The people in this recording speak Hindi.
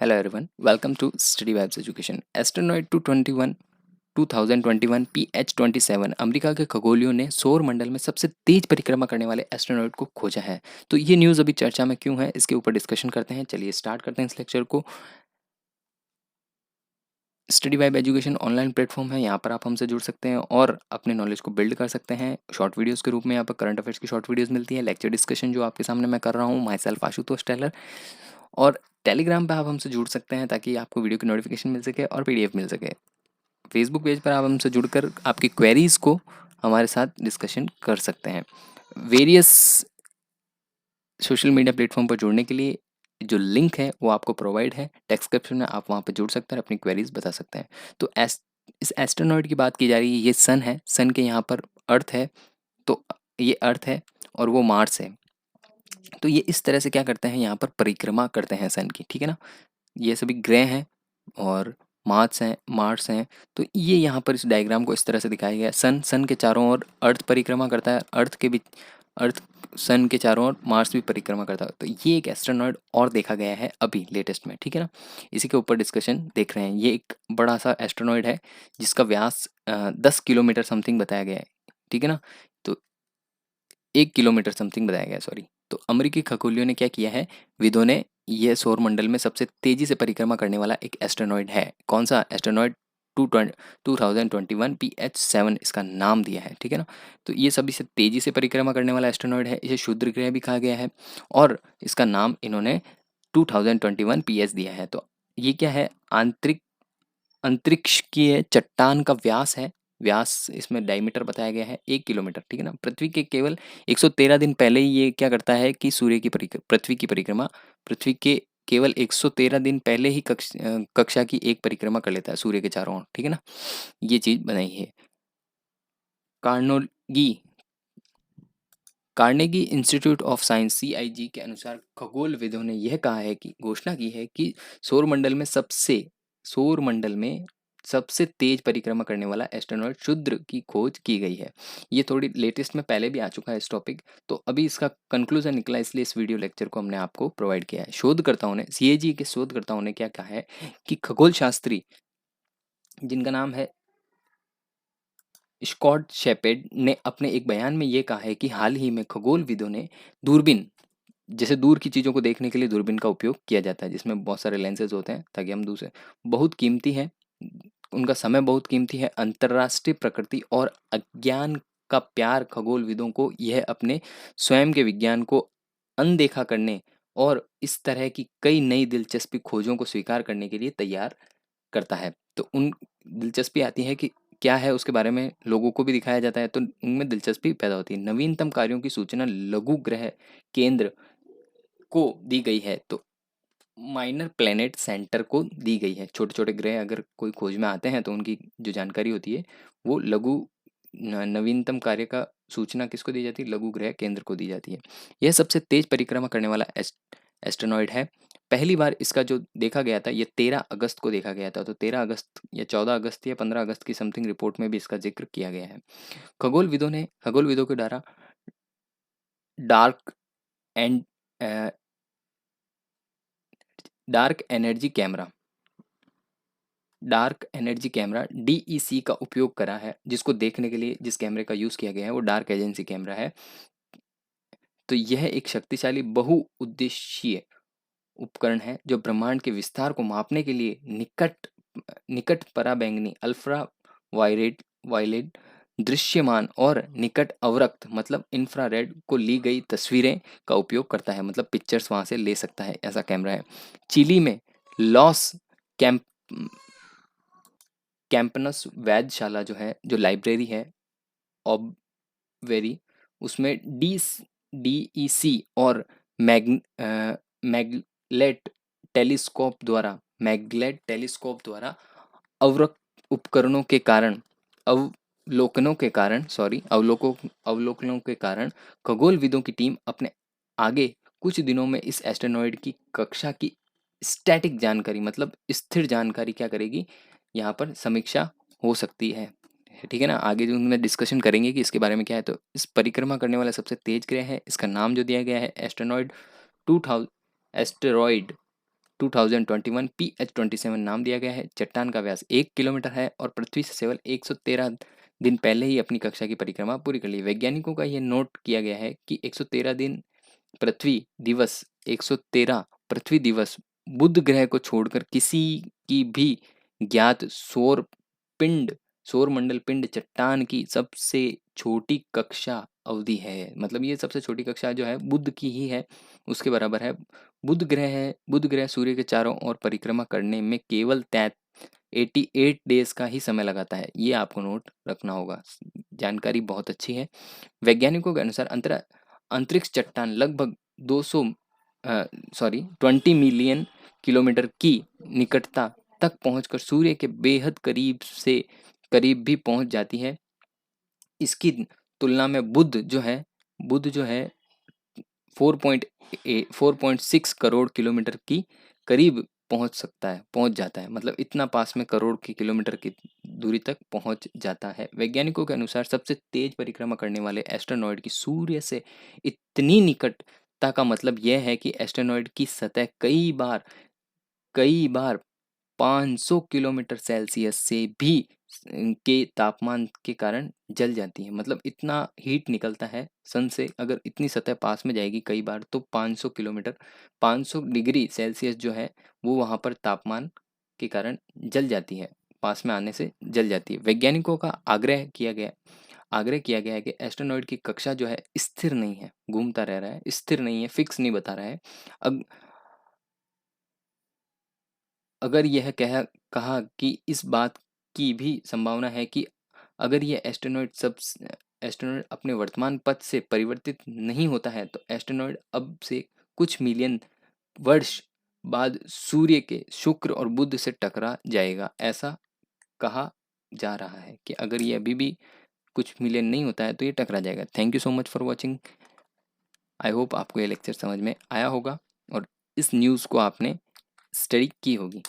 Hello everyone, welcome to Study Vibes Education. Astronoid 221 2021 PH27 America के खगोलियों ने सौर मंडल में सबसे तेज परिक्रमा करने वाले एस्ट्रोनॉइड को खोजा है। तो ये न्यूज़ अभी चर्चा में क्यों है, इसके ऊपर डिस्कशन करते हैं। चलिए स्टार्ट करते हैं इस लेक्चर को। Study vibe education online platform है, यहाँ पर आप हमसे जुड़ सकते हैं और अपने नॉलेज को बिल्ड कर सकते हैं। शॉर्ट वीडियोस के रूप में यहाँ पर करंट अफेयर्स की शॉर्ट वीडियोस मिलती है, लेक्चर डिस्कशन जो आपके सामने मैं कर रहा हूँ, माई सेल्फ आशुतोष टेलर। और टेलीग्राम पे आप हमसे जुड़ सकते हैं ताकि आपको वीडियो की नोटिफिकेशन मिल सके और पीडीएफ मिल सके। फेसबुक पेज पर आप हमसे जुड़कर आपकी क्वेरीज को हमारे साथ डिस्कशन कर सकते हैं। वेरियस सोशल मीडिया प्लेटफॉर्म पर जुड़ने के लिए जो लिंक है वो आपको प्रोवाइड है डिस्क्रिप्शन में, आप वहाँ पर जुड़ सकते हैं, अपनी क्वेरीज बता सकते हैं। तो इस एस्ट्रोनॉइड की बात की जा रही है, ये सन है, सन के यहाँ पर अर्थ है, तो ये अर्थ है और वो मार्स है। तो ये इस तरह से क्या करते हैं, यहाँ पर परिक्रमा करते हैं सन की, ठीक है ना। ये सभी ग्रह हैं और मार्स हैं। तो ये यहाँ पर इस डायग्राम को इस तरह से दिखाया गया है। सन के चारों ओर अर्थ परिक्रमा करता है, अर्थ सन के चारों ओर मार्स भी परिक्रमा करता है। तो ये एक एस्ट्रोनॉइड और देखा गया है अभी लेटेस्ट में, ठीक है ना। इसी के ऊपर डिस्कशन देख रहे हैं। ये एक बड़ा सा एस्ट्रोनॉइड है जिसका व्यास 10 किलोमीटर समथिंग बताया गया है, ठीक है ना। तो 1 किलोमीटर समथिंग बताया गया है, सॉरी। तो अमेरिकी खगोलियों ने क्या किया है, विदों ने, यह सौर मंडल में सबसे तेजी से परिक्रमा करने वाला एक एस्ट्रोनॉइड है। कौन सा एस्ट्रोनॉइड? 2021 PH7 इसका नाम दिया है, ठीक है ना। तो ये सभी से तेजी से परिक्रमा करने वाला एस्ट्रोनॉइड है। इसे क्षुद्र ग्रह भी कहा गया है और इसका नाम इन्होंने 2021 PH दिया है। तो ये क्या है, आंतरिक अंतरिक्ष की चट्टान का व्यास है। व्यास इसमें डायमीटर बताया गया है 1 किलोमीटर, ठीक है ना। पृथ्वी के केवल 113 दिन पहले ही ये क्या करता है कि पृथ्वी के केवल 113 दिन पहले ही कक्षा की एक परिक्रमा कर लेता है सूर्य के चारों ओर, ठीक है ना। ये चीज बनाई है Carnegie Carnegie Institute of Science CIG के अनुसार। खगोलविदों ने यह कहा है कि घोषणा की है कि सौर मंडल में सबसे तेज परिक्रमा करने वाला एस्ट्रोनॉट क्षुद्र की खोज की गई है। ये थोड़ी लेटेस्ट में पहले भी आ चुका है इस टॉपिक, तो अभी इसका कंक्लूजन निकला, इसलिए इस वीडियो लेक्चर को हमने आपको प्रोवाइड किया है। शोधकर्ताओं ने, CIG के शोधकर्ताओं ने क्या कहा है कि खगोल शास्त्री जिनका नाम है स्कॉट शेपेड ने अपने एक बयान में ये कहा है कि हाल ही में खगोलविदों ने दूरबीन, जैसे दूर की चीज़ों को देखने के लिए दूरबीन का उपयोग किया जाता है जिसमें बहुत सारे लेंसेज होते हैं ताकि हम दूर से, बहुत कीमती है, उनका समय बहुत कीमती है। अंतर्राष्ट्रीय प्रकृति और अज्ञान का प्यार खगोलविदों को यह अपने स्वयं के विज्ञान को अनदेखा करने और इस तरह की कई नई दिलचस्पी खोजों को स्वीकार करने के लिए तैयार करता है। तो उन दिलचस्पी आती है कि क्या है उसके बारे में लोगों को भी दिखाया जाता है, तो उनमें दिलचस्पी पैदा होती है। नवीनतम कार्यों की सूचना लघु ग्रह केंद्र को दी गई है, तो माइनर प्लेनेट सेंटर को दी गई है। छोटे छोटे ग्रह अगर कोई खोज में आते हैं तो उनकी जो जानकारी होती है वो नवीनतम कार्य का सूचना किसको दी जाती है, लघु ग्रह केंद्र को दी जाती है। यह सबसे तेज परिक्रमा करने वाला एस्ट्रोनॉइड है। पहली बार इसका जो देखा गया था, ये 13 अगस्त को देखा गया था। तो 13 अगस्त या 14 अगस्त या 15 अगस्त की समथिंग रिपोर्ट में भी इसका जिक्र किया गया है। खगोलविदों के द्वारा dark and dark energy camera dark energy camera DEC का उपयोग करा है, जिसको देखने के लिए जिस कैमरे का यूज़ किया गया है वो डार्क एजेंसी कैमरा है। तो यह एक शक्तिशाली बहुउद्देशीय उपकरण है जो ब्रह्मांड के विस्तार को मापने के लिए निकट पराबैंगनी अल्ट्रा वायलेट दृश्यमान और निकट अवरक्त मतलब इंफ्रारेड को ली गई तस्वीरें का उपयोग करता है, मतलब पिक्चर्स वहां से ले सकता है, ऐसा कैमरा है। चिली में लॉस कैंप कैंपनस वैधशाला जो है, जो लाइब्रेरी है ऑबवेरी, उसमें DEC और मैगलेट टेलीस्कोप द्वारा अवरक्त उपकरणों के कारण अवलोकनों के कारण खगोलविदों की टीम अपने आगे कुछ दिनों में इस एस्टेरॉयड की कक्षा की स्टैटिक जानकारी, मतलब स्थिर जानकारी क्या करेगी, यहाँ पर समीक्षा हो सकती है, ठीक है ना। आगे जो उनमें डिस्कशन करेंगे कि इसके बारे में क्या है। तो इस परिक्रमा करने वाला सबसे तेज ग्रह है, इसका नाम जो दिया गया है एस्ट्रोनॉइड 2000 एस्टेरॉइड 2021 PH27 नाम दिया गया है। चट्टान का व्यास 1 किलोमीटर है और पृथ्वी से केवल 113 दिन पहले ही अपनी कक्षा की परिक्रमा पूरी कर ली। वैज्ञानिकों का ये नोट किया गया है कि 113 दिन पृथ्वी दिवस 113 पृथ्वी दिवस बुध ग्रह को छोड़कर किसी की भी ज्ञात सौरमंडल पिंड चट्टान की सबसे छोटी कक्षा अवधि है। मतलब ये सबसे छोटी कक्षा जो है बुध की ही है, उसके बराबर है। बुध ग्रह सूर्य के चारों ओर परिक्रमा करने में केवल 88 डेज का ही समय लगाता है। ये आपको नोट रखना होगा। जानकारी बहुत अच्छी है। वैज्ञानिकों के अनुसार अंतरिक्ष चट्टान लगभग 20 मिलियन किलोमीटर की निकटता तक पहुंचकर सूर्य के बेहद करीब भी पहुंच जाती है। इसकी तुलना में बुध जो है 4.6 करोड़ किलोमीटर की करीब पहुंच जाता है। मतलब इतना पास में करोड़ की किलोमीटर की दूरी तक पहुंच जाता है। वैज्ञानिकों के अनुसार सबसे तेज परिक्रमा करने वाले एस्ट्रोनॉइड की सूर्य से इतनी निकटता का मतलब यह है कि एस्ट्रोनॉइड की सतह कई बार 500 किलोमीटर सेल्सियस से भी के तापमान के कारण जल जाती है। मतलब इतना हीट निकलता है सन से, अगर इतनी सतह पास में जाएगी कई बार तो 500 डिग्री सेल्सियस जो है वो वहाँ पर तापमान के कारण जल जाती है, पास में आने से जल जाती है। वैज्ञानिकों का आग्रह किया गया है कि एस्ट्रोनॉइड की कक्षा जो है स्थिर नहीं है, घूमता रह रहा है, स्थिर नहीं है, फिक्स नहीं बता रहा है। अग, अगर यह कहा कि इस बात की भी संभावना है कि अगर ये एस्ट्रोनॉइड अपने वर्तमान पथ से परिवर्तित नहीं होता है तो एस्ट्रोनॉइड अब से कुछ मिलियन वर्ष बाद सूर्य के शुक्र और बुध से टकरा जाएगा। ऐसा कहा जा रहा है कि अगर ये अभी भी कुछ मिलियन नहीं होता है तो ये टकरा जाएगा। Thank you so much for watching. I hope आपको ये लेक्चर समझ में आया होगा और इस न्यूज़ को आपने स्टडी की होगी।